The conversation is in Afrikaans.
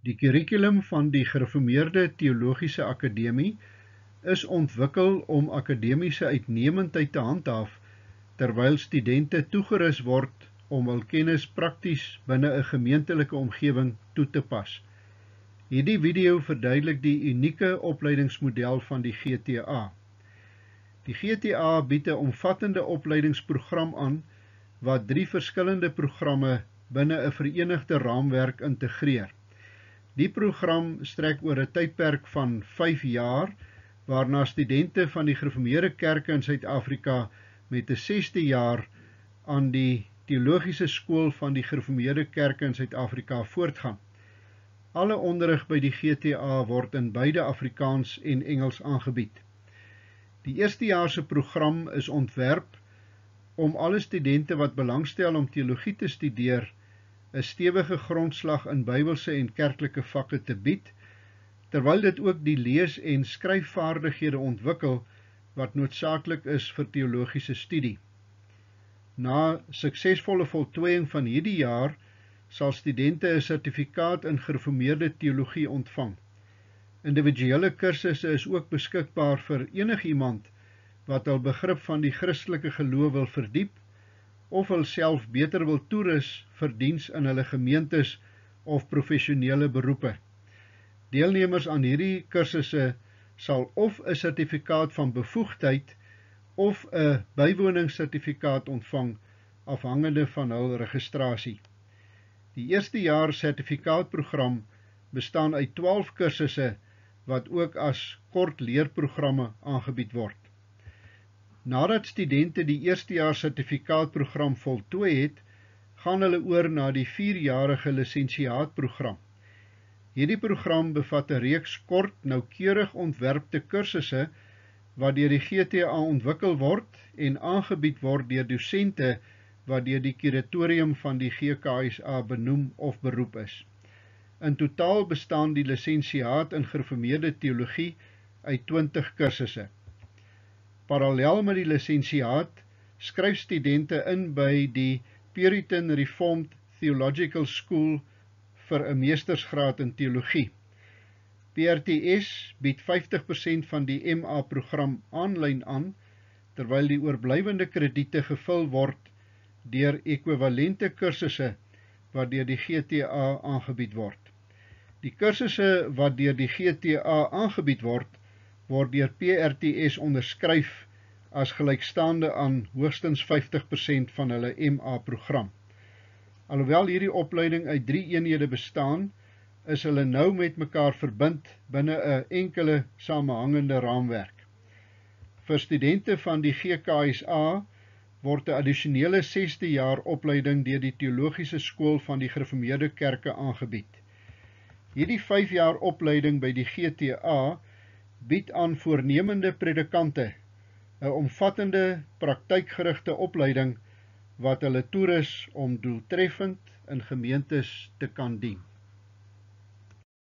Die kurrikulum van die Gereformeerde Teologiese Akademie is ontwikkel om akademiese uitnemendheid te handhaaf, terwyl studente toegerus word om hul kennis prakties binne 'n gemeentelike omgewing toe te pas. Hierdie video verduidelik die unieke opleidingsmodel van die GTA. Die GTA bied 'n omvattende opleidingsprogram aan wat 3 verskillende programme binne 'n verenigde raamwerk integreer. Die program strek oor 'n tydperk van 5 jaar, waarna studente van die Gereformeerde Kerke in Suid-Afrika met 'n 6de jaar aan die Teologiese Skool van die Gereformeerde Kerke in Suid-Afrika voortgaan. Alle onderrig by die GTA word in beide Afrikaans en Engels aangebied. Die eerstejaarse program is ontwerp om alle studente wat belangstel om teologie te studeer 'n stewige grondslag in Bybelse en kerklike vakke te bied, terwyl dit ook die lees- en skryfvaardighede ontwikkel wat noodsaaklik is vir teologiese studie. Na suksesvolle voltooiing van hierdie jaar sal studente 'n sertifikaat in gereformeerde teologie ontvang. Individuele kursusse is ook beskikbaar vir enigiemand wat hul begrip van die Christelike geloof wil verdiep of hulself beter wil toerus vir diens in hulle gemeentes of professionele beroepe. Deelnemers aan hierdie kursusse sal of 'n sertifikaat van bevoegdheid of 'n bywoningssertifikaat ontvang, afhangende van hul registrasie. Die eerste jaar sertifikaatprogram bestaan uit 12 kursusse wat ook as kort leerprogramme aangebied word. Nadat studente die eerstejaars sertifikaatprogram voltooi het, gaan hulle oor na die 4-jarige lisensiaatprogram. Hierdie program bevat 'n reeks kort, noukeurig ontwerpte kursusse wat deur die GTA ontwikkel word en aangebied word deur dosente wat deur die kuratorium van die GKSA benoem of beroep is. In totaal bestaan die lisensiaat in gereformeerde teologie uit 20 kursusse. Parallel met die lisensiaat skryf studente in by die Puritan Reformed Theological School vir 'n meestersgraad in teologie. PRTS bied 50% van die MA-program aanlyn aan, terwyl die oorblywende krediete gevul word deur ekwivalente kursusse wat deur die GTA aangebied word. Die kursusse wat deur die GTA aangebied word deur PRTS onderskryf as gelykstaande aan hoogstens 50% van hulle MA-program. Alhoewel hierdie opleiding uit 3 eenhede bestaan, is hulle nou met mekaar verbind binne 'n enkele samehangende raamwerk. Vir studente van die GKSA word 'n addisionele 6de jaar opleiding deur die Teologiese Skool van die Gereformeerde Kerke aangebied. Hierdie 5 jaar opleiding by die GTA bied aan voornemende predikante 'n omvattende praktykgerigte opleiding wat hulle toerus om doeltreffend in gemeentes te kan dien.